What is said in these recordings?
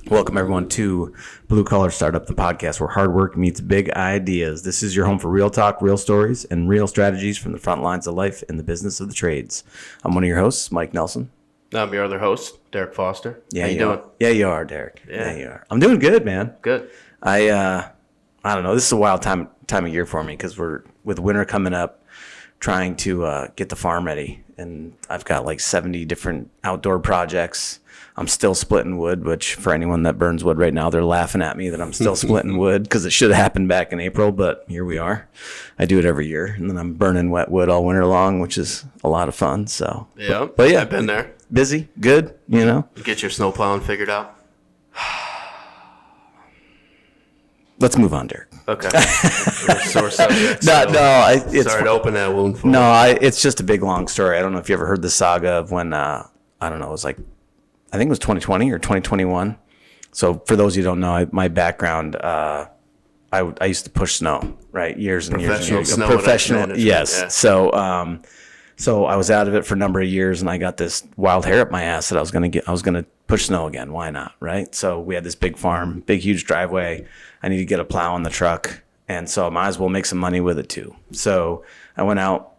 Welcome, everyone, to Blue Collar Startup, the podcast where hard work meets big ideas. This is your home for real talk, real stories, and real strategies from the front lines of life in the business of the trades. I'm one of your hosts, Mike Nelson. I'm your other host, Derek Foster. Yeah, How you doing? Yeah, you are, Derek. Yeah, you are. I'm doing good, man. Good. I don't know. This is a wild time of year for me because we're with winter coming up, trying to get the farm ready, and I've got like 70 different outdoor projects. I'm still splitting wood, which for anyone that burns wood right now, they're laughing at me that I'm still splitting wood because it should have happened back in April, but here we are. I do it every year, and then I'm burning wet wood all winter long, which is a lot of fun. So, yeah, but yeah, I've been there. Busy, good, you know. Get your snow plowing figured out. Let's move on, Derek. Okay. Sore subject. It's sorry to open that wound for it's just a big long story. I don't know if you ever heard the saga of when I don't know, it was like I think it was 2020 or 2021. So for those of you who don't know, my background, I used to push snow, right? Years and years and years ago. Professional, yes. Yeah. So I was out of it for a number of years, and I got this wild hair up my ass that I was gonna push snow again. Why not, right? So we had this big farm, big huge driveway. I need to get a plow on the truck, and so I might as well make some money with it too. So I went out,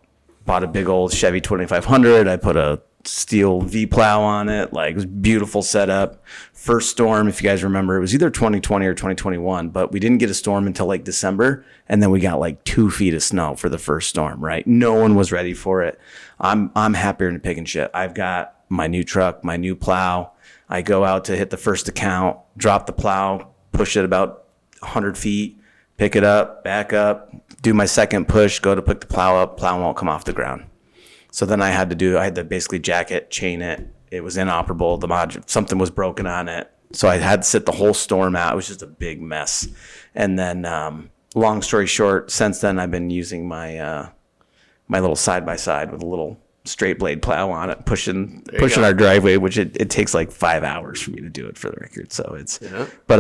bought a big old Chevy 2500. I put a steel V plow on it. Like, it was beautiful setup. First storm, if you guys remember, it was either 2020 or 2021, but we didn't get a storm until like December, and then we got like 2 feet of snow for the first storm, right? No one was ready for it. I'm happier than a pig and shit. I've got my new truck, my new plow. I go out to hit the first account, drop the plow, push it about 100 feet, pick it up, back up, do my second push, go to pick the plow up, plow won't come off the ground. So then I had to basically jack it, chain it. It was inoperable. Something was broken on it. So I had to sit the whole storm out. It was just a big mess. And then, long story short, since then I've been using my little side-by-side with a little straight blade plow on it, pushing our driveway, which it takes like 5 hours for me to do it, for the record. So but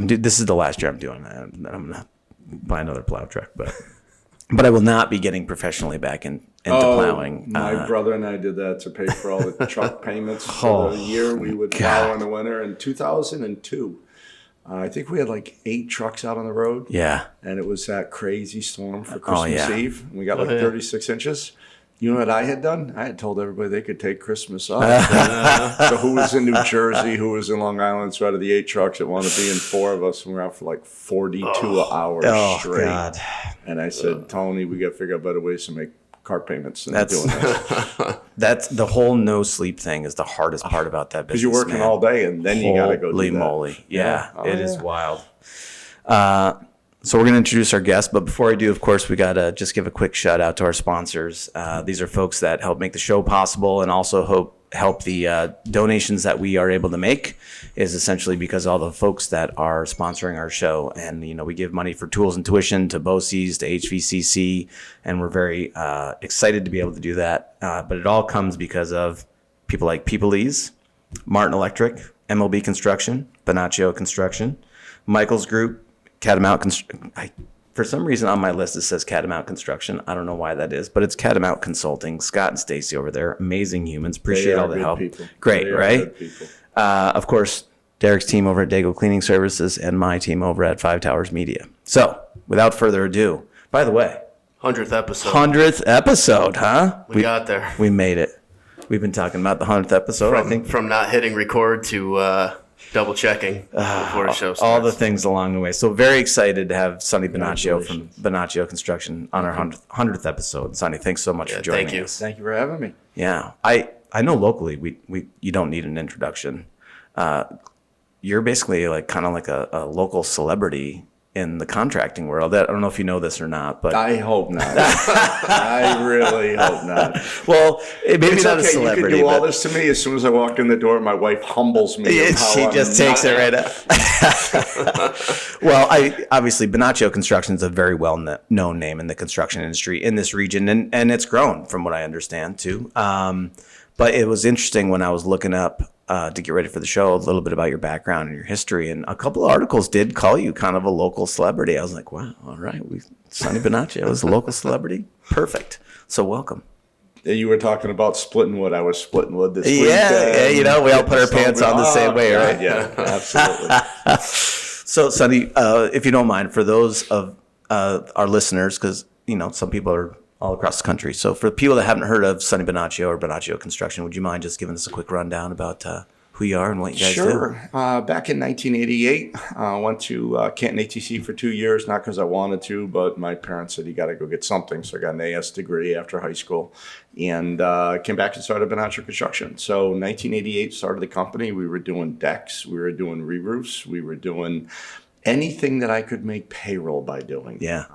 this is the last year I'm doing that. I'm going to buy another plow truck, but I will not be getting professionally back into plowing. My brother and I did that to pay for all the truck payments for the year. We would plow in the winter. In 2002, I think we had like 8 trucks out on the road. Yeah. And it was that crazy storm for Christmas Eve. We got 36 inches. You know what I had done? I had told everybody they could take Christmas off. So who was in New Jersey, who was in Long Island, so out of the 8 trucks that wanted to be in, 4 of us, and we were out for like 42 hours straight. God. And I said, Tony, we got to figure out better ways to make car payments than doing that. That's the whole no sleep thing is the hardest part about that business. Because you're working all day, and then you got to go do that. Holy moly. Yeah, it is wild. So we're going to introduce our guest, but before I do, of course, we got to just give a quick shout out to our sponsors. These are folks that help make the show possible, and also help the donations that we are able to make is essentially because all the folks that are sponsoring our show. And, we give money for tools and tuition to BOCES, to HVCC, and we're very excited to be able to do that. But it all comes because of people like Peopleese, Martin Electric, MLB Construction, Bonacio Construction, Michael's Group, Catamount Construction. For some reason on my list it says Catamount Construction. I don't know why that is, but it's Catamount Consulting. Scott and Stacy over there, amazing humans. Appreciate all the help. People. Great, right? Of course, Derek's team over at Dago Cleaning Services and my team over at 5 Towers Media. So, without further ado, by the way, 100th episode. 100th episode, huh? We got there. We made it. We've been talking about the 100th episode, I think. From not hitting record to double checking before the show starts. All the things along the way. So very excited to have Sonny Bonacio from Bonacio Construction on our 100th episode. Sonny, thanks so much for joining us. Thank you for having me. Yeah. I know locally you don't need an introduction. You're basically like kind of like a local celebrity in the contracting world. I don't know if you know this or not, but I hope not. I really hope not. Well, maybe it's not okay. a celebrity. You can do all this to me. As soon as I walk in the door, my wife humbles me. She just takes it right up. Well, obviously Bonacio Construction is a very well-known name in the construction industry in this region, and it's grown from what I understand too. But it was interesting when I was looking up to get ready for the show a little bit about your background and your history, and a couple of articles did call you kind of a local celebrity. I was like, wow, all right, Sonny Bonacio is a local celebrity. Perfect. So welcome. You were talking about splitting wood. I was splitting wood this week. Yeah, you know, we all put our pants on the same way, right? Yeah, absolutely. So, Sonny, if you don't mind, for those of our listeners, because, you know, some people are all across the country. So for people that haven't heard of Sonny Bonacio or Bonacio Construction, would you mind just giving us a quick rundown about who you are and what you guys do? Sure. Back in 1988, I went to Canton ATC for 2 years, not because I wanted to, but my parents said, you got to go get something. So I got an AS degree after high school and came back and started Bonacio Construction. So 1988 started the company. We were doing decks. We were doing re-roofs. We were doing anything that I could make payroll by doing. Yeah.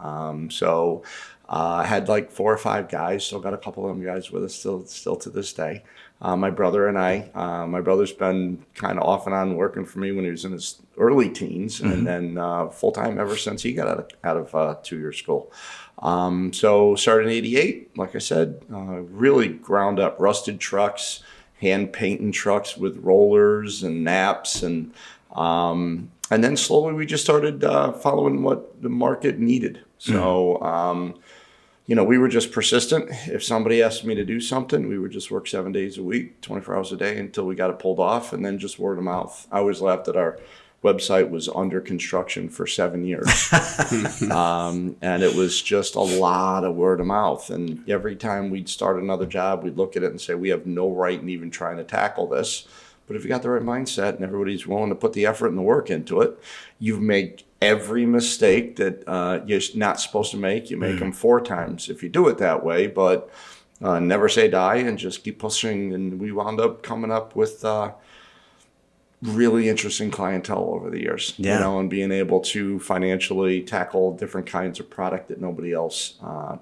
I had like 4 or 5 guys, still got a couple of them guys with us still to this day. My brother and I, my brother's been kind of off and on working for me when he was in his early teens, and then full-time ever since he got out of 2-year school. So started in 88, like I said, really ground up, rusted trucks, hand painting trucks with rollers and naps, and then slowly we just started following what the market needed. So, you know, we were just persistent. If somebody asked me to do something, we would just work 7 days a week, 24 hours a day until we got it pulled off, and then just word of mouth. I always laughed that our website was under construction for 7 years. And it was just a lot of word of mouth. And every time we'd start another job, we'd look at it and say, we have no right in even trying to tackle this. But if you got the right mindset and everybody's willing to put the effort and the work into it, you make every mistake that you're not supposed to make. You make them 4 times if you do it that way. But never say die and just keep pushing. And we wound up coming up with really interesting clientele over the years, you know, and being able to financially tackle different kinds of product that nobody else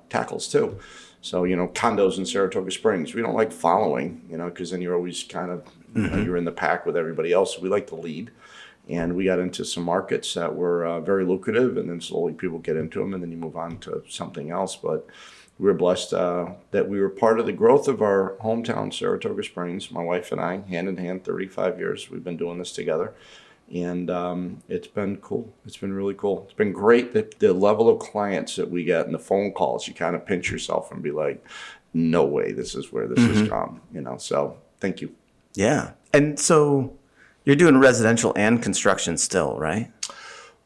tackles too. So, you know, condos in Saratoga Springs, we don't like following, you know, because then you're always kind of, you know, you're in the pack with everybody else. We like to lead. And we got into some markets that were very lucrative, and then slowly people get into them, and then you move on to something else. But we were blessed that we were part of the growth of our hometown, Saratoga Springs. My wife and I, hand in hand, 35 years. We've been doing this together. And it's been cool. It's been really cool. It's been great that the level of clients that we get and the phone calls, you kind of pinch yourself and be like, no way, this is where this has gone, you know. So thank you. Yeah. And so you're doing residential and construction still, right?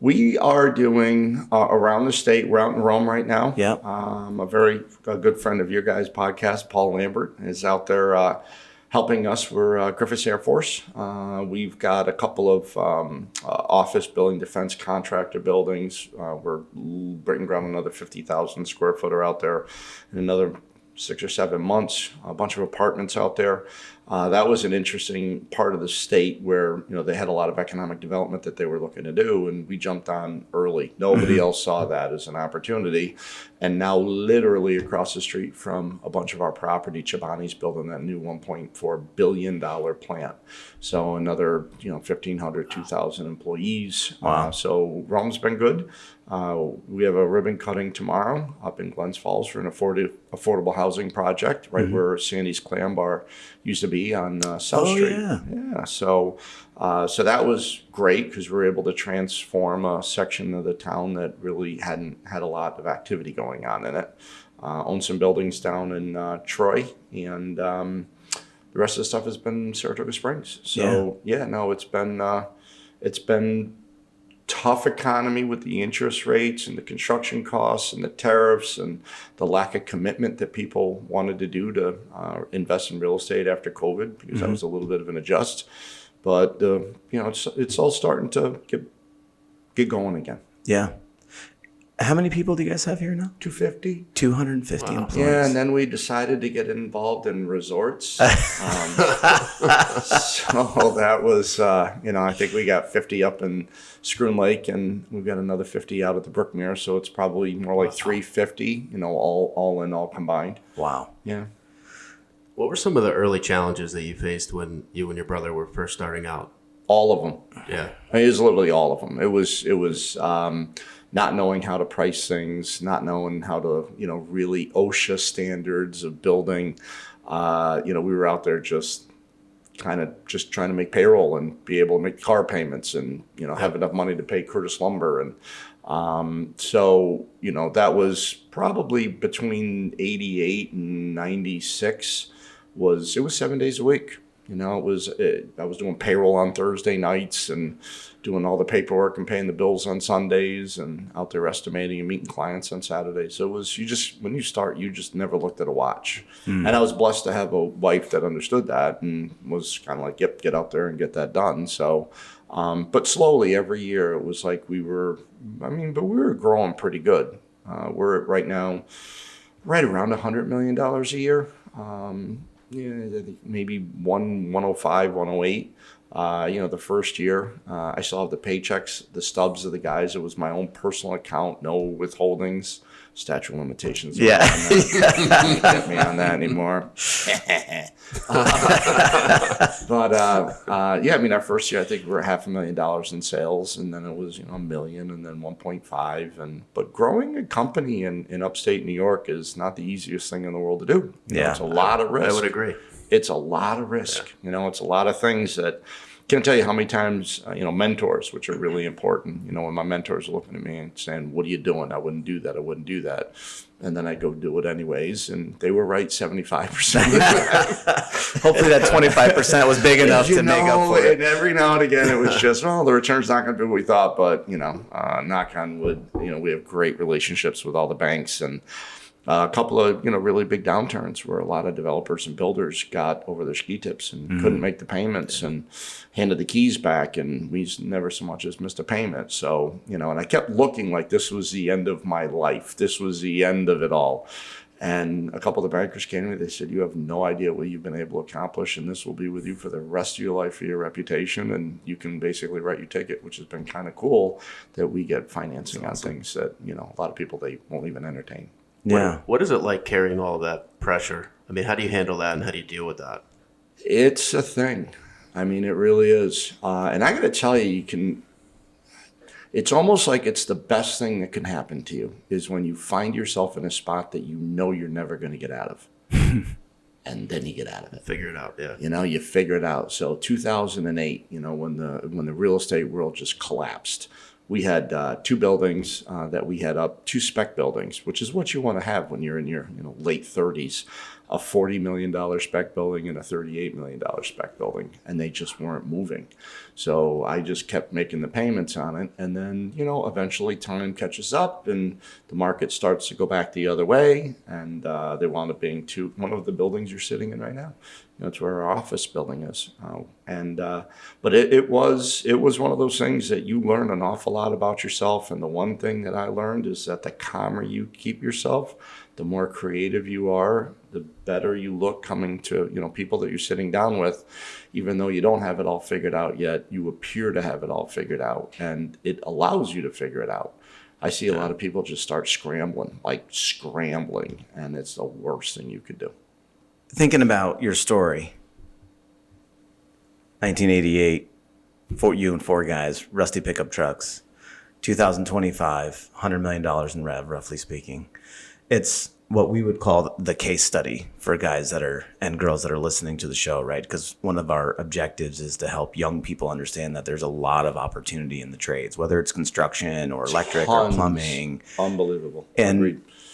We are doing around the state. We're out in Rome right now. Yeah. A good friend of your guys' podcast, Paul Lambert, is out there helping us. We're Griffiths Air Force. We've got a couple of office building, defense contractor buildings. We're breaking ground another 50,000 square footer out there in another 6 or 7 months. A bunch of apartments out there. That was an interesting part of the state where, you know, they had a lot of economic development that they were looking to do, and we jumped on early. Nobody else saw that as an opportunity. And now literally across the street from a bunch of our property, Chobani's building that new $1.4 billion plant. So another, you know, 1,500, 2,000 employees. Wow. So Rome's been good. We have a ribbon cutting tomorrow up in Glens Falls for an affordable housing project, right where Sandy's Clam Bar used to be on South Street. Yeah. So that was great because we were able to transform a section of the town that really hadn't had a lot of activity going on in it. Own some buildings down in Troy, and the rest of the stuff has been Saratoga Springs. So it's been tough economy with the interest rates and the construction costs and the tariffs and the lack of commitment that people wanted to do to invest in real estate after COVID, because that was a little bit of an adjust. But you know, it's all starting to get going again. Yeah. How many people do you guys have here now? 250. 250 employees. Yeah, and then we decided to get involved in resorts. So that was, you know, I think we got 50 up in Scroon Lake, and we've got another 50 out at the Brookmere. So it's probably more like 350, you know, all combined. Wow. Yeah. What were some of the early challenges that you faced when you and your brother were first starting out? All of them. Yeah. I mean, it was literally all of them. It was not knowing how to price things, not knowing how to, you know, really OSHA standards of building. You know, we were out there just kind of just trying to make payroll and be able to make car payments and, have enough money to pay Curtis Lumber. And so, that was probably between 88 and 96 it was 7 days a week. I was doing payroll on Thursday nights and doing all the paperwork and paying the bills on Sundays and out there estimating and meeting clients on Saturdays. So it was, when you start, you just never looked at a watch. And I was blessed to have a wife that understood that and was kind of like, yep, get out there and get that done. So, but slowly every year it was like we were growing pretty good. We're right now right around $100 million a year. I think maybe 105, 108. The first year, I still have the paychecks, the stubs of the guys. It was my own personal account, no withholdings, statute of limitations. Yeah. You can't get me on that anymore. Our first year, I think we were $500,000 in sales, and then it was, $1 million, and then 1.5. But growing a company in upstate New York is not the easiest thing in the world to do. It's a lot of risk. I would agree. It's a lot of risk. It's a lot of things that can't tell you how many times, mentors, which are really important. When my mentors are looking at me and saying, what are you doing? I wouldn't do that. I wouldn't do that. And then I go do it anyways. And they were right 75%. Hopefully that 25% was big enough to make up for it. And every now and again, it was just, the return's not going to be what we thought. But, knock on wood, we have great relationships with all the banks. And a couple of, really big downturns where a lot of developers and builders got over their ski tips and couldn't make the payments and handed the keys back, and we never so much as missed a payment. So, and I kept looking like this was the end of my life. This was the end of it all. And a couple of the bankers came to me. They said, you have no idea what you've been able to accomplish, and this will be with you for the rest of your life, for your reputation, and you can basically write your ticket, which has been kind of cool that we get financing on things that, a lot of people, they won't even entertain. Yeah. What is it like carrying all of that pressure? I mean, how do you handle that, and how do you deal with that? It's a thing. I mean, it really is. And I got to tell you, it's almost like it's the best thing that can happen to you is when you find yourself in a spot that you're never going to get out of. And then you get out of it. Figure it out, yeah. You figure it out. So 2008, when the real estate world just collapsed, we had 2 buildings that we had up, 2 spec buildings, which is what you want to have when you're in your late 30s, a $40 million spec building and a $38 million spec building, and they just weren't moving. So I just kept making the payments on it, and then eventually time catches up and the market starts to go back the other way, and they wound up being one of the buildings you're sitting in right now. It's where our office building is. But it was one of those things that you learn an awful lot about yourself. And the one thing that I learned is that the calmer you keep yourself, the more creative you are, the better you look coming to, people that you're sitting down with. Even though you don't have it all figured out yet, you appear to have it all figured out. And it allows you to figure it out. I see a lot of people just start scrambling, and it's the worst thing you could do. Thinking about your story, 1988, you and 4 guys, rusty pickup trucks, 2025, $100 million in rev, roughly speaking. It's what we would call the case study for guys and girls that are listening to the show, right? Because one of our objectives is to help young people understand that there's a lot of opportunity in the trades, whether it's construction or electric or plumbing. Unbelievable.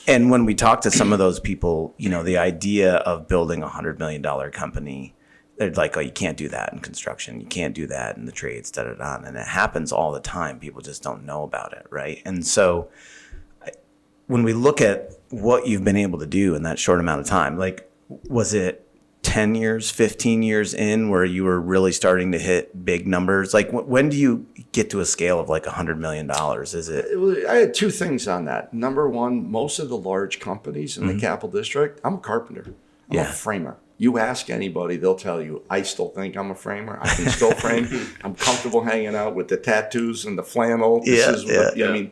And when we talk to some of those people, the idea of building a $100 million company, they're like, oh, you can't do that in construction. You can't do that in the trades, da-da-da. And it happens all the time. People just don't know about it, right? And so when we look at what you've been able to do in that short amount of time, like, was it 10 years, 15 years in where you were really starting to hit big numbers? Like, when do you get to a scale of like $100 million? Is it? I had 2 things on that. Number one, most of the large companies in the Capital District, I'm a carpenter. I'm a framer. You ask anybody, they'll tell you, I still think I'm a framer. I can still frame. I'm comfortable hanging out with the tattoos and the flannel. I mean,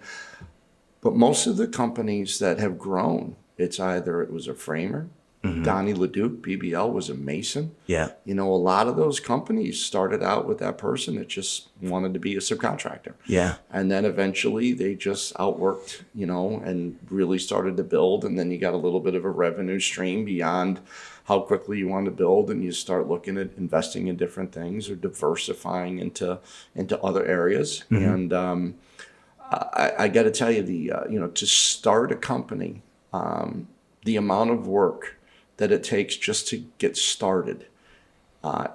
but most of the companies that have grown, it was a framer, Donnie LeDuc, BBL, was a mason. Yeah. A lot of those companies started out with that person that just wanted to be a subcontractor. Yeah. And then eventually they just outworked, and really started to build. And then you got a little bit of a revenue stream beyond how quickly you want to build. And you start looking at investing in different things or diversifying into other areas. And I got to tell you, to start a company, the amount of work that it takes just to get started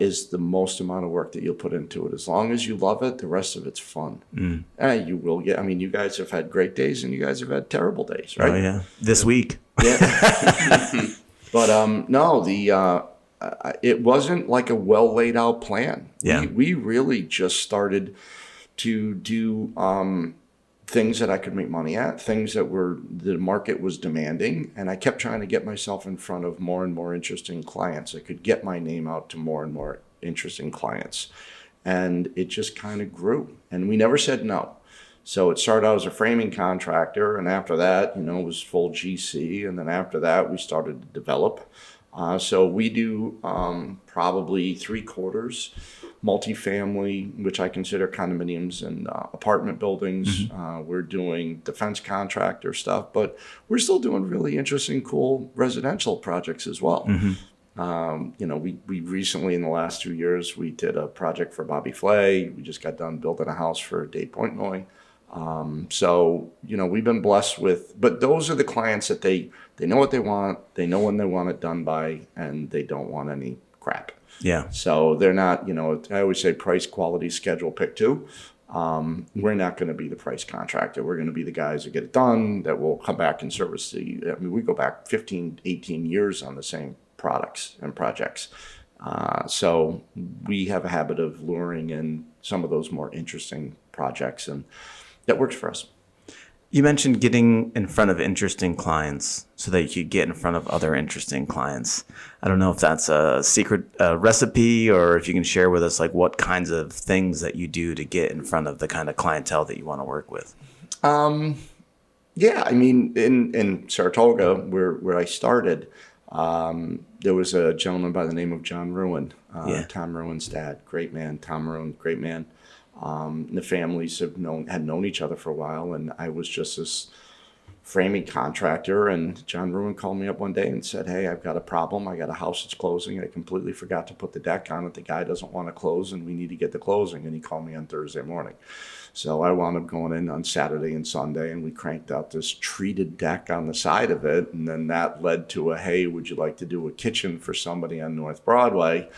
is the most amount of work that you'll put into it. As long as you love it, the rest of it's fun. You will get, you guys have had great days and you guys have had terrible days, right? Oh, yeah. This week. Yeah. But no, it wasn't like a well laid out plan. Yeah. We really just started to do things that I could make money at, things that the market was demanding. And I kept trying to get myself in front of more and more interesting clients. I could get my name out to more and more interesting clients. And it just kind of grew. And we never said no. So it started out as a framing contractor. And after that, it was full GC. And then after that, we started to develop. So we do probably 3/4 multifamily, which I consider condominiums and apartment buildings. We're doing defense contractor stuff, but we're still doing really interesting, cool residential projects as well. We recently, in the last 2 years, we did a project for Bobby Flay. We just got done building a house for Dave Portnoy. So, we've been blessed with, but those are the clients that they know what they want, they know when they want it done by, and they don't want any crap. Yeah. So they're not, I always say price, quality, schedule, pick two. We're not going to be the price contractor. We're going to be the guys that get it done, that will come back and service we go back 15, 18 years on the same products and projects. So we have a habit of luring in some of those more interesting projects, and that works for us. You mentioned getting in front of interesting clients so that you could get in front of other interesting clients. I don't know if that's a secret recipe, or if you can share with us like what kinds of things that you do to get in front of the kind of clientele that you want to work with. Yeah, in Saratoga, where I started, there was a gentleman by the name of John Ruin, Tom Ruin's dad. Great man. Tom Ruin, great man. The families had known each other for a while, and I was just this framing contractor. And John Ruin called me up one day and said, "Hey, I've got a problem. I got a house that's closing. I completely forgot to put the deck on it. The guy doesn't want to close, and we need to get the closing." And he called me on Thursday morning. So I wound up going in on Saturday and Sunday, and we cranked out this treated deck on the side of it. And then that led to hey, would you like to do a kitchen for somebody on North Broadway?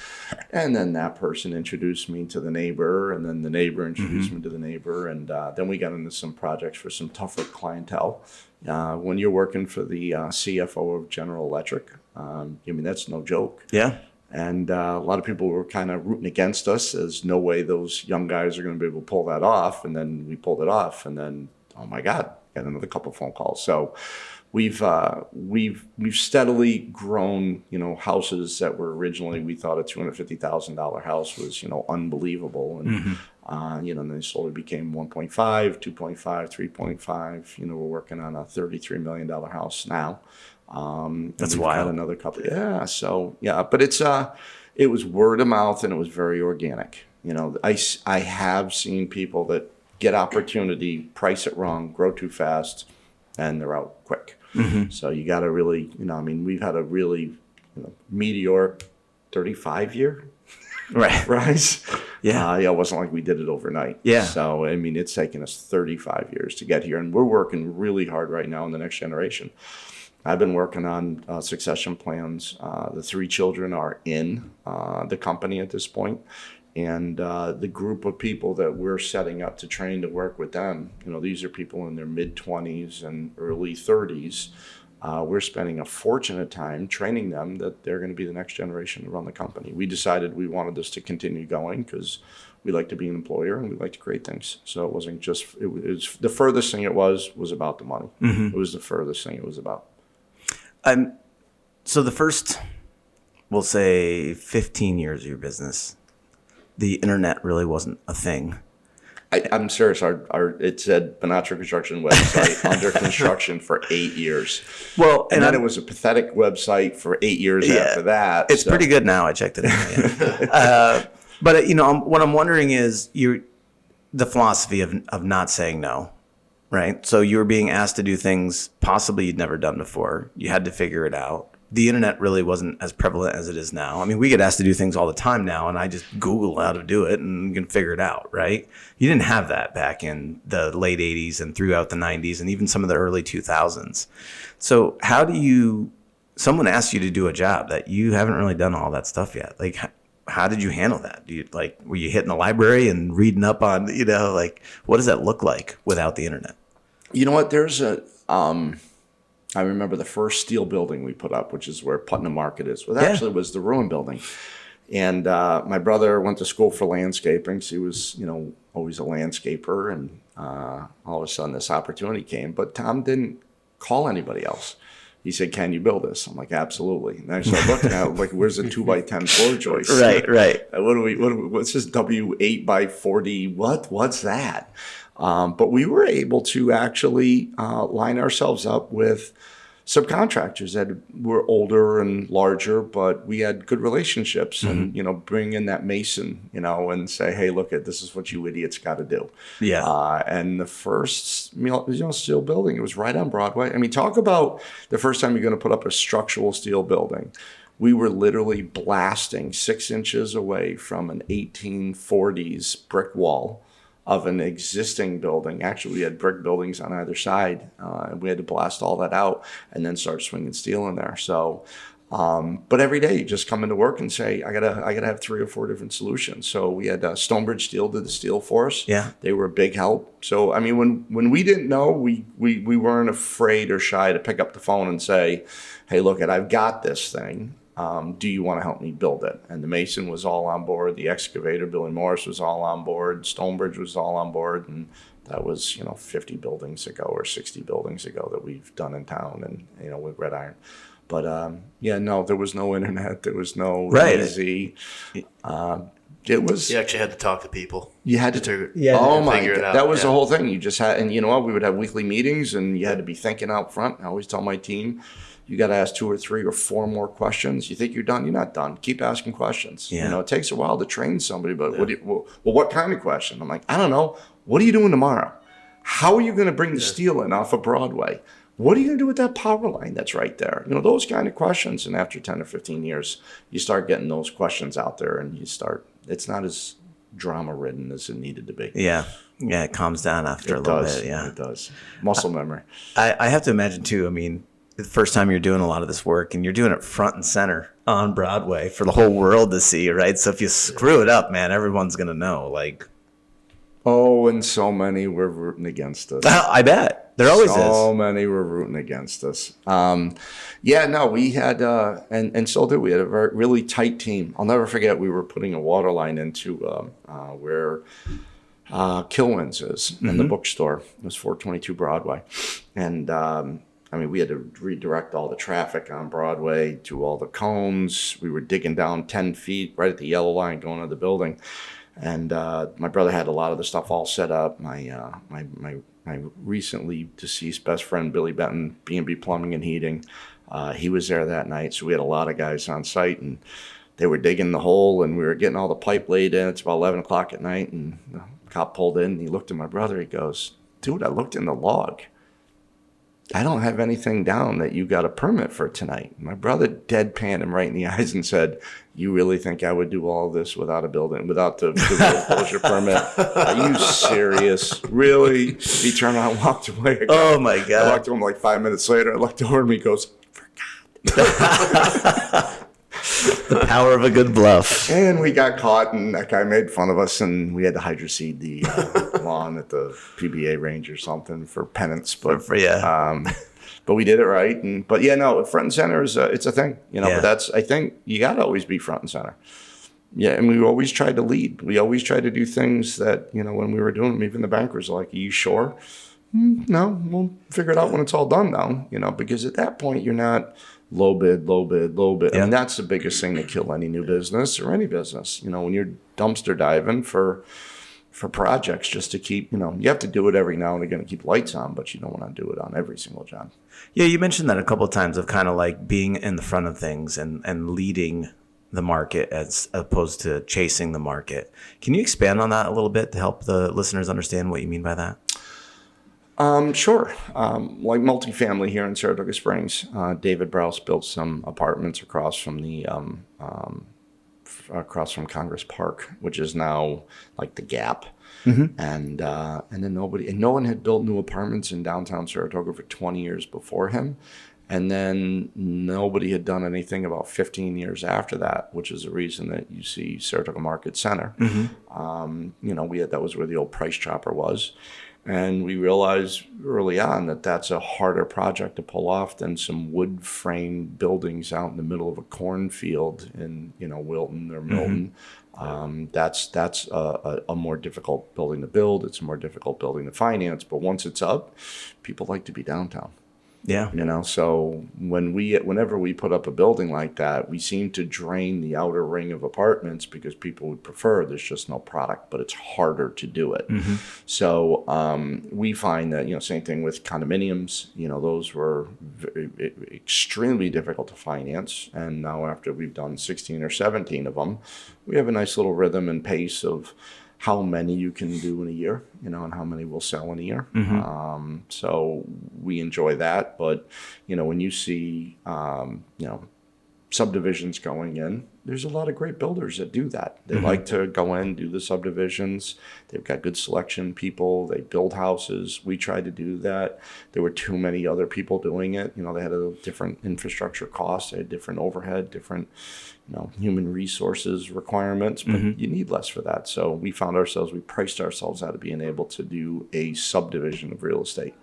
And then that person introduced me to the neighbor, and then the neighbor introduced me to the neighbor. And then we got into some projects for some tougher clientele. When you're working for the CFO of General Electric, that's no joke. Yeah. And a lot of people were kind of rooting against us. There's no way those young guys are going to be able to pull that off. And then we pulled it off. And then, oh my God, got another couple of phone calls. So we've steadily grown, houses that were originally, we thought a $250,000 house was, unbelievable. And, and they slowly became 1.5, 2.5, 3.5. We're working on a $33 million house now. That's wild. Got another couple. Yeah. So yeah, but it was word of mouth, and it was very organic. I have seen people that get opportunity, price it wrong, grow too fast, and they're out quick. So you got to really, we've had a really meteoric 35-year rise. Yeah. It wasn't like we did it overnight. Yeah. So, it's taken us 35 years to get here, and we're working really hard right now in the next generation. I've been working on succession plans. The 3 children are in the company at this point. And the group of people that we're setting up to train to work with them, these are people in their mid-20s and early 30s. We're spending a fortune of time training them that they're going to be the next generation to run the company. We decided we wanted this to continue going because we like to be an employer and we like to create things. So it wasn't just, it was the furthest thing it was about the money. It was the furthest thing it was about. So the first, we'll say 15 years of your business, the internet really wasn't a thing. I'm serious. It said Bonacio Construction website under construction for 8 years. Well, and then it was a pathetic website for 8 years after that. It's pretty good now. I checked it out. But what I'm wondering is the philosophy of not saying no, right? So you were being asked to do things possibly you'd never done before. You had to figure it out. The internet really wasn't as prevalent as it is now. I mean, we get asked to do things all the time now, and I just Google how to do it and you can figure it out, right? You didn't have that back in the late 80s and throughout the 90s and even some of the early 2000s. So someone asks you to do a job that you haven't really done all that stuff yet. Like, how did you handle that? Were you hitting the library and reading up on, what does that look like without the internet? You know what? I remember the first steel building we put up, which is where Putnam Market is. Well, that actually was the Ruin building. And my brother went to school for landscaping. So he was, always a landscaper. And all of a sudden this opportunity came. But Tom didn't call anybody else. He said, "Can you build this?" I'm like, "Absolutely." And I started looking at it, like, "Where's the 2x10 floor joist?" Right. What's this W8x40? What's that? But we were able to actually line ourselves up with subcontractors that were older and larger, but we had good relationships and, bring in that mason, and say, "Hey, look, this is what you idiots got to do." Yeah. And the first, steel building, it was right on Broadway. I mean, talk about the first time you're going to put up a structural steel building. We were literally blasting 6 inches away from an 1840s brick wall of an existing building. Actually, we had brick buildings on either side. And we had to blast all that out and then start swinging steel in there. So, but every day you just come into work and say, I gotta have 3 or 4 different solutions. So we had Stonebridge Steel did the steel for us. Yeah. They were a big help. So, I mean, when we didn't know, we weren't afraid or shy to pick up the phone and say, "Hey, look, I've got this thing. Do you want to help me build it?" And the mason was all on board. The excavator, Billy Morris, was all on board. Stonebridge was all on board. And that was, 50 buildings ago or 60 buildings ago that we've done in town and, with Red Iron. But, there was no internet. There was no easy. It was. You actually had to talk to people. You had to. Figure it out. That was the whole thing. You just had, and you know what? We would have weekly meetings and you had to be thinking out front. I always tell my team, you got to ask 2 or 3 or 4 more questions. You think you're done? You're not done. Keep asking questions. Yeah. It takes a while to train somebody, but what kind of question? I'm like, I don't know. What are you doing tomorrow? How are you going to bring the steel in off of Broadway? What are you going to do with that power line that's right there? Those kind of questions. And after 10 or 15 years, you start getting those questions out there and it's not as drama ridden as it needed to be. Yeah. Yeah. It calms down after a little bit. Yeah. It does. Muscle memory. I have to imagine too, the first time you're doing a lot of this work and you're doing it front and center on Broadway for the whole world to see, right? So if you screw it up, man, everyone's going to know. Oh, and so many were rooting against us. I bet. There always is. So many were rooting against us. We had, and so did we. Had a really tight team. I'll never forget, we were putting a water line into where Kilwins is in the bookstore. It was 422 Broadway. And we had to redirect all the traffic on Broadway to all the cones. We were digging down 10 feet right at the yellow line going to the building. And my brother had a lot of the stuff all set up. My recently deceased best friend, Billy Benton, B&B Plumbing and Heating, he was there that night. So we had a lot of guys on site, and they were digging the hole, and we were getting all the pipe laid in. It's about 11 o'clock at night, and the cop pulled in, and he looked at my brother. He goes, "Dude, I looked in the log. I don't have anything down that you got a permit for tonight." My brother deadpanned him right in the eyes and said, "You really think I would do all this without a building, without the road closure permit? Are you serious? Really?" He turned around and walked away. Oh, my God. I walked to him like 5 minutes later. I looked over at him. He goes, "Forgot." The power of a good bluff. And we got caught, and that guy made fun of us, and we had to hydroseed the lawn at the PBA range or something for penance. But but we did it right. Front and center is it's a thing, Yeah. But I think you got to always be front and center. Yeah, and we always tried to lead. We always tried to do things that when we were doing them, even the bankers were like, "Are you sure?" "No, we'll figure it out when it's all done now." Because at that point you're not low bid. Yeah. And that's the biggest thing to kill any new business or any business. When you're dumpster diving for for projects just to keep, you have to do it every now and again to keep lights on, but you don't want to do it on every single job. Yeah, you mentioned that a couple of times of kind of like being in the front of things and leading the market as opposed to chasing the market. Can you expand on that a little bit to help the listeners understand what you mean by that? Sure. Like multifamily here in Saratoga Springs, David Browse built some apartments across from across from Congress Park, which is now like the Gap. Mm-hmm. And then no one had built new apartments in downtown Saratoga for 20 years before him. And then nobody had done anything about 15 years after that, which is the reason that you see Saratoga Market Center. Mm-hmm. That was where the old Price Chopper was. And we realized early on that that's a harder project to pull off than some wood frame buildings out in the middle of a cornfield in, Wilton or Milton. Mm-hmm. That's a more difficult building to build. It's a more difficult building to finance. But once it's up, people like to be downtown. Yeah. So whenever we put up a building like that, we seem to drain the outer ring of apartments because people would prefer there's just no product, but it's harder to do it. Mm-hmm. So we find that, same thing with condominiums, those were extremely difficult to finance. And now after we've done 16 or 17 of them, we have a nice little rhythm and pace of how many you can do in a year, and how many will sell in a year. Mm-hmm. So we enjoy that. But, when you see, subdivisions going in, there's a lot of great builders that do that. They mm-hmm. like to go in, do the subdivisions. They've got good selection people. They build houses. We tried to do that. There were too many other people doing it. They had a different infrastructure costs. They had different overhead, different, human resources requirements, but mm-hmm. you need less for that. So we priced ourselves out of being able to do a subdivision of real estate.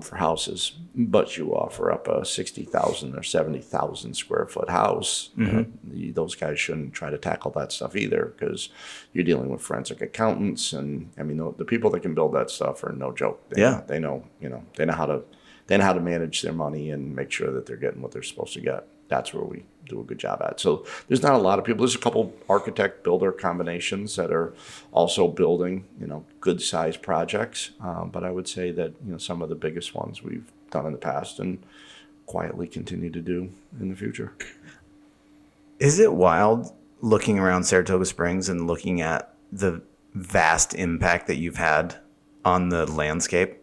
For houses, but you offer up a 60,000 or 70,000 square foot house. Mm-hmm. Those guys shouldn't try to tackle that stuff either, because you're dealing with forensic accountants, and the people that can build that stuff are no joke. They know how to manage their money and make sure that they're getting what they're supposed to get. That's where we do a good job at. So there's not a lot of people. There's a couple architect builder combinations that are also building, good size projects. But I would say that, some of the biggest ones we've done in the past and quietly continue to do in the future. Is it wild looking around Saratoga Springs and looking at the vast impact that you've had on the landscape?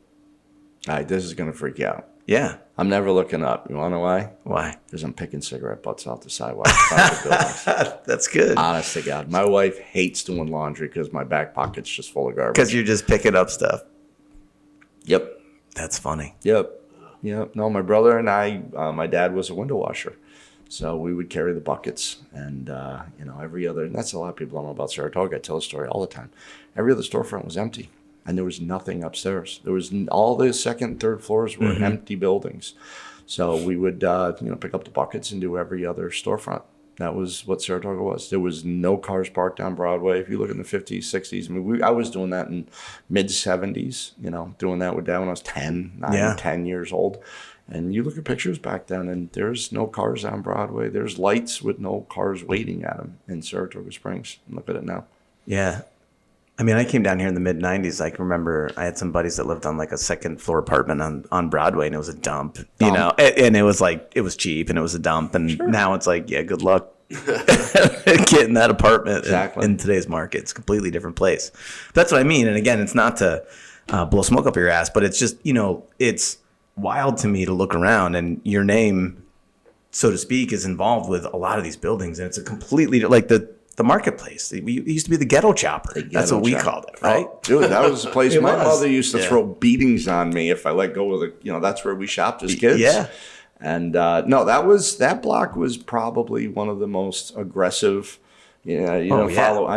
All right, this is going to freak you out. Yeah. I'm never looking up. You want to know why? Why? Because I'm picking cigarette butts off the sidewalk. That's good. Honest to God. My wife hates doing laundry because my back pocket's just full of garbage. Because you're just picking up stuff. Yep. That's funny. Yep. No, my brother and I, my dad was a window washer. So we would carry the buckets and, and that's a lot of people don't know about Saratoga. I tell a story all the time. Every other storefront was empty. And there was nothing upstairs. There was all the second and third floors were mm-hmm. empty buildings. So we would, pick up the buckets and do every other storefront. That was what Saratoga was. There was no cars parked on Broadway. If you look in the 50s, 60s, I was doing that in mid-70s, doing that with Dad when I was 10 years old. And you look at pictures back then, and there's no cars on Broadway. There's lights with no cars waiting at them in Saratoga Springs. And look at it now. Yeah. I came down here in the mid-90s. I can remember I had some buddies that lived on like a second floor apartment on Broadway, and it was a dump, and it was cheap and it was a dump. And sure. Now it's like, yeah, good luck getting that apartment in today's market. It's a completely different place. That's what I mean. And again, it's not to blow smoke up your ass, but it's just, it's wild to me to look around and your name, so to speak, is involved with a lot of these buildings. And it's a completely, like the marketplace. It used to be the ghetto chopper. That's what we called it, right? Oh, dude, that was the place. My mother used to throw beatings on me if I let go of it. That's where we shopped as kids. Yeah. And that block was probably one of the most aggressive. I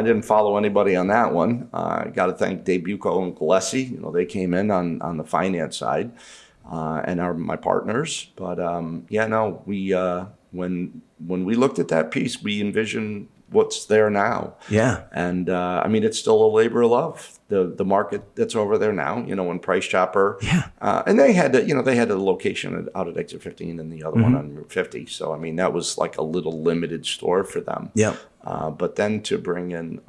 didn't follow anybody on that one. I got to thank Dave Bucco and Gillespie. They came in on the finance side, and are my partners. But we when we looked at that piece, we envisioned what's there now. Yeah. And I mean, it's still a labor of love. The market that's over there now, when Price Chopper, and they had a location out at Exit 15 and the other one on Route 50. So I mean, that was like a little limited store for them. Yeah. But then to bring in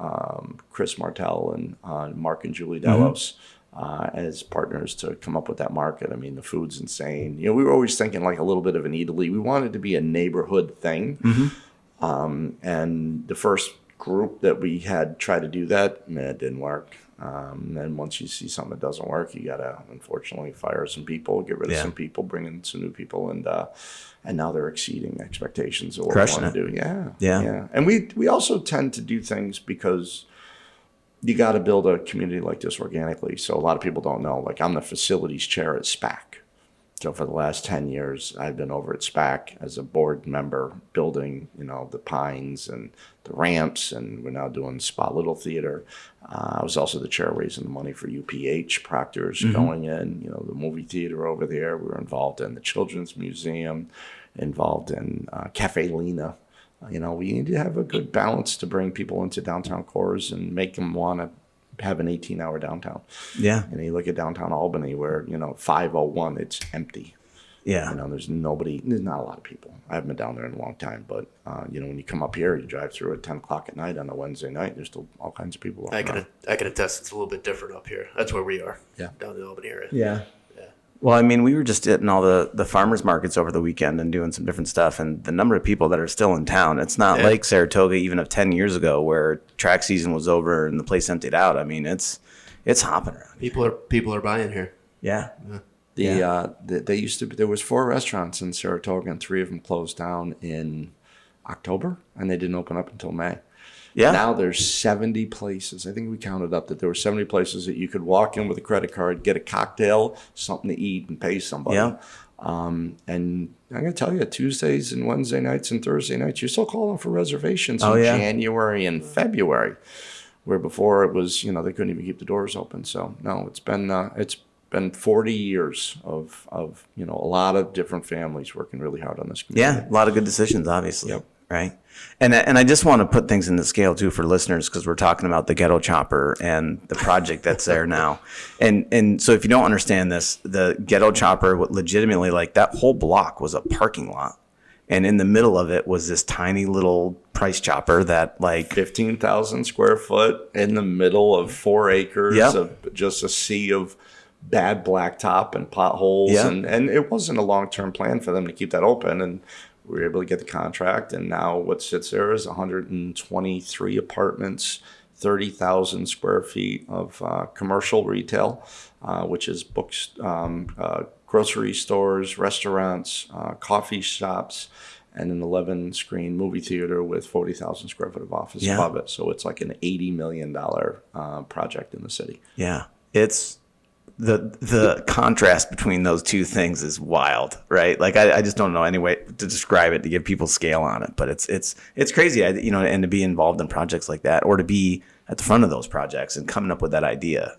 Chris Martell and Mark and Julie Delos as partners to come up with that market. I mean, the food's insane. We were always thinking like a little bit of an Italy. We wanted to be a neighborhood thing. And the first group that we had tried to do that, it didn't work. And once you see something that doesn't work, you gotta unfortunately fire some people, get rid of some people, bring in some new people, and now they're exceeding expectations of what we want to do. Yeah. And we also tend to do things because you got to build a community like this organically. So a lot of people don't know. Like I'm the facilities chair at SPAC. So for the last 10 years, I've been over at SPAC as a board member, building, the Pines and the ramps, and we're now doing Spot Little Theater. I was also the chair raising the money for UPH Proctor's going in, the movie theater over there. We were involved in the Children's Museum, involved in Cafe Lena. We need to have a good balance to bring people into downtown cores and make them want to have an 18-hour downtown. Yeah. And you look at downtown Albany where, 501, it's empty. Yeah. There's not a lot of people. I haven't been down there in a long time, but, when you come up here, you drive through at 10 o'clock at night on a Wednesday night, there's still all kinds of people. I can attest it's a little bit different up here. That's where we are. Yeah. Down in the Albany area. Yeah. Well, I mean, we were just hitting all the farmers markets over the weekend and doing some different stuff. And the number of people that are still in town, it's not like Saratoga even of 10 years ago where track season was over and the place emptied out. I mean, it's hopping around. People are buying here. Yeah. There was 4 restaurants in Saratoga and 3 of them closed down in October and they didn't open up until May. Yeah. Now there's 70 places. I think we counted up that there were 70 places that you could walk in with a credit card, get a cocktail, something to eat, and pay somebody. Yeah. And I'm going to tell you, Tuesdays and Wednesday nights and Thursday nights, you're still calling for reservations in January and February, where before it was, they couldn't even keep the doors open. So no, it's been 40 years of a lot of different families working really hard on this community. Yeah, a lot of good decisions, obviously. Yep. Right. And I just want to put things in the scale too for listeners, because we're talking about the ghetto chopper and the project that's there now. And so if you don't understand this, the ghetto chopper, legitimately, like that whole block was a parking lot. And in the middle of it was this tiny little Price Chopper that 15,000 square foot in the middle of 4 acres of just a sea of bad blacktop and potholes. Yeah. And it wasn't a long-term plan for them to keep that open. And we were able to get the contract, and now what sits there is 123 apartments, 30,000 square feet of commercial retail, which is books, grocery stores, restaurants, coffee shops, and an 11-screen movie theater with 40,000 square foot of office above it. So it's like an $80 million project in the city. Yeah, it's the contrast between those two things is wild, right? Like I just don't know any way to describe it to give people scale on it, but it's crazy, and to be involved in projects like that, or to be at the front of those projects and coming up with that idea.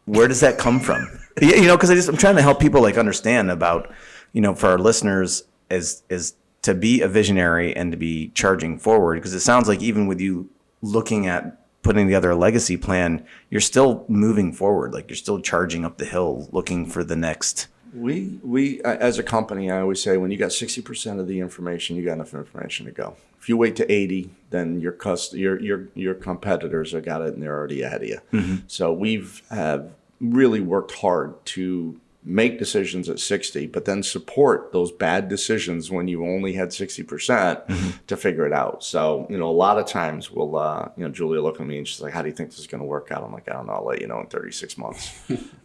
Where does that come from? Because I'm trying to help people understand about, for our listeners is to be a visionary and to be charging forward. Because it sounds like even with you looking at putting together a legacy plan, you're still moving forward. Like you're still charging up the hill, looking for the next. We as a company, I always say, when you got 60% of the information, you got enough information to go. If you wait to 80, then your competitors have got it and they're already ahead of you. Mm-hmm. So have really worked hard to make decisions at 60, but then support those bad decisions when you only had 60% to figure it out. So, a lot of times we'll, Julia look at me and she's like, how do you think this is going to work out? I'm like, I don't know, I'll let you know in 36 months.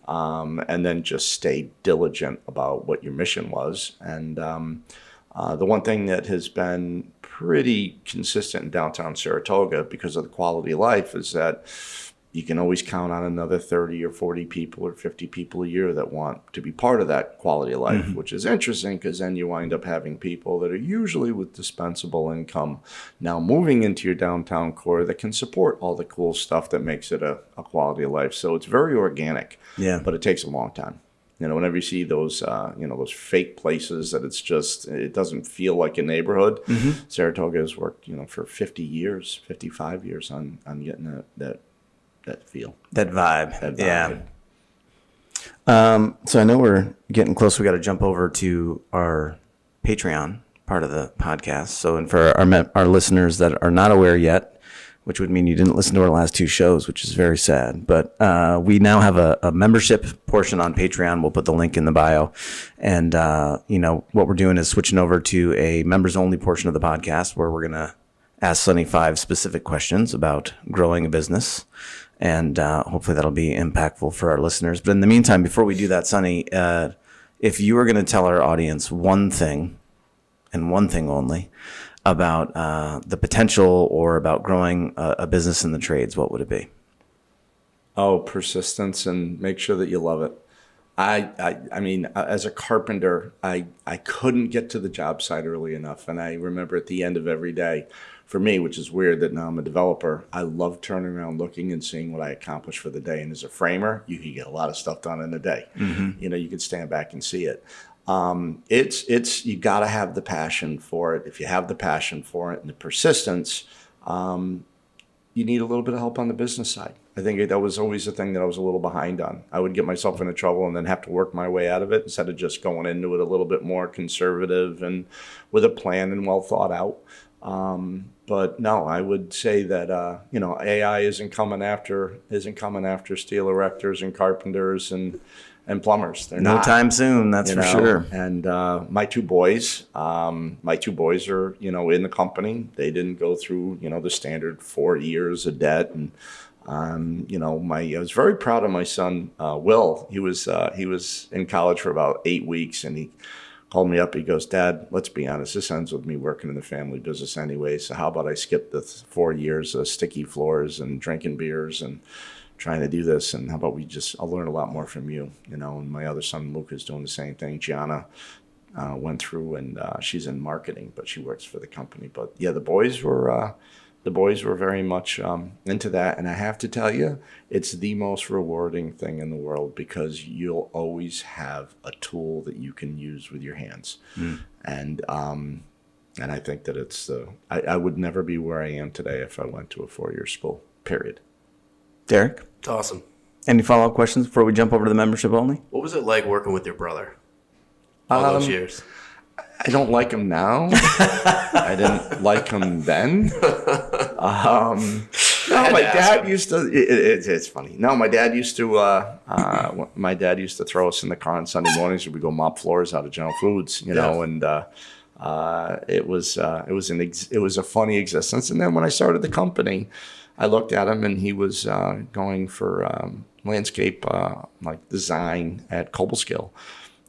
And then just stay diligent about what your mission was. And the one thing that has been pretty consistent in downtown Saratoga because of the quality of life is that you can always count on another 30 or 40 people or 50 people a year that want to be part of that quality of life, which is interesting because then you wind up having people that are usually with dispensable income now moving into your downtown core that can support all the cool stuff that makes it a quality of life. So it's very organic, but it takes a long time. whenever you see those, those fake places that it doesn't feel like a neighborhood. Saratoga has worked, for 50 years, 55 years on getting that feel. That vibe. Yeah. So I know we're getting close. We got to jump over to our Patreon part of the podcast. So, and for our listeners that are not aware yet, which would mean you didn't listen to our last 2 shows, which is very sad. But we now have a membership portion on Patreon. We'll put the link in the bio. And, what we're doing is switching over to a members-only portion of the podcast where we're going to ask Sonny 5 specific questions about growing a business. And hopefully that'll be impactful for our listeners. But in the meantime, before we do that, Sonny, if you were going to tell our audience one thing, and one thing only, about the potential or about growing a business in the trades, what would it be? Oh, persistence, and make sure that you love it. I mean, as a carpenter, I couldn't get to the job site early enough. And I remember at the end of every day, for me, which is weird that now I'm a developer, I love turning around, looking and seeing what I accomplished for the day. And as a framer, you can get a lot of stuff done in a day. You can stand back and see it. It's you got to have the passion for it. If you have the passion for it and the persistence, you need a little bit of help on the business side. I think that was always the thing that I was a little behind on. I would get myself into trouble and then have to work my way out of it instead of just going into it a little bit more conservative and with a plan and well thought out. But no, I would say that AI isn't coming after steel erectors and carpenters and plumbers. They're no not. Time soon, that's for sure. And my two boys are in the company. They didn't go through the standard 4 years of debt. And I was very proud of my son Will. He was in college for about 8 weeks, and he called me up. He goes, "Dad, let's be honest. This ends with me working in the family business anyway. So how about I skip the 4 years of sticky floors and drinking beers and trying to do this, and how about I'll learn a lot more from you." And my other son Luke is doing the same thing. Gianna went through, and she's in marketing, but she works for the company. But yeah, the boys were very much into that. And I have to tell you, it's the most rewarding thing in the world, because you'll always have a tool that you can use with your hands. And I think that I would never be where I am today if I went to a 4-year school, period. Derek? It's awesome. Any follow-up questions before we jump over to the membership only? What was it like working with your brother all those years? I don't like him now. I didn't like him then. My dad used to. It's funny. No, my dad used to. My dad used to throw us in the car on Sunday mornings, and we go mop floors out of General Foods. And it was a funny existence. And then when I started the company, I looked at him, and he was going for landscape design at Cobleskill.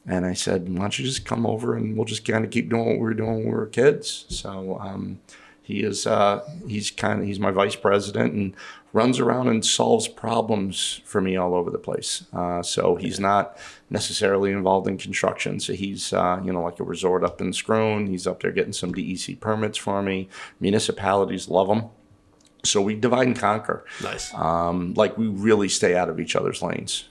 And I said, "Why don't you just come over and we'll just kind of keep doing what we were doing when we were kids?" So he's my vice president and runs around and solves problems for me all over the place. So he's not necessarily involved in construction. So he's like a resort up in Scroon. He's up there getting some DEC permits for me. Municipalities love him. So we divide and conquer. Nice. We really stay out of each other's lanes.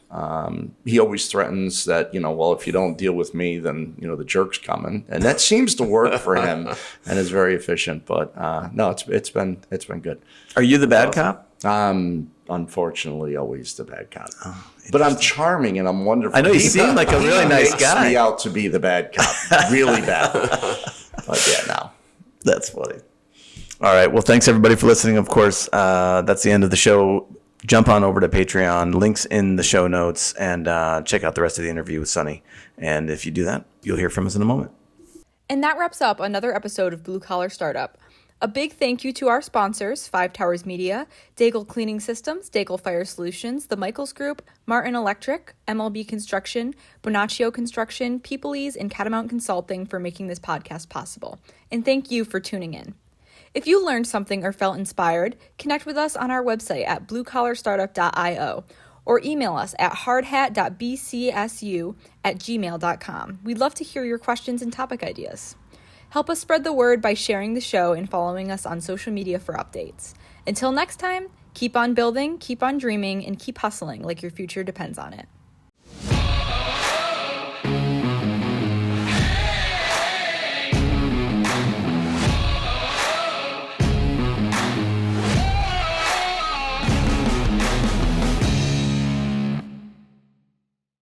He always threatens that, if you don't deal with me, then, the jerk's coming. And that seems to work for him and is very efficient. But no, it's been good. Are you the bad cop? Unfortunately, always the bad cop. Oh, but I'm charming and I'm wonderful. I know you seem like a really nice guy. He makes me out to be the bad cop. Really bad. But yeah, no. That's funny. All right. Well, thanks everybody for listening. Of course, that's the end of the show. Jump on over to Patreon, links in the show notes, and check out the rest of the interview with Sonny. And if you do that, you'll hear from us in a moment. And that wraps up another episode of Blue Collar Startup. A big thank you to our sponsors, 5 Towers Media, Daigle Cleaning Systems, Daigle Fire Solutions, The Michaels Group, Martin Electric, MLB Construction, Bonacio Construction, Peoplease, and Catamount Consulting for making this podcast possible. And thank you for tuning in. If you learned something or felt inspired, connect with us on our website at bluecollarstartup.io or email us at hardhat.bcsu@gmail.com. We'd love to hear your questions and topic ideas. Help us spread the word by sharing the show and following us on social media for updates. Until next time, keep on building, keep on dreaming, and keep hustling like your future depends on it.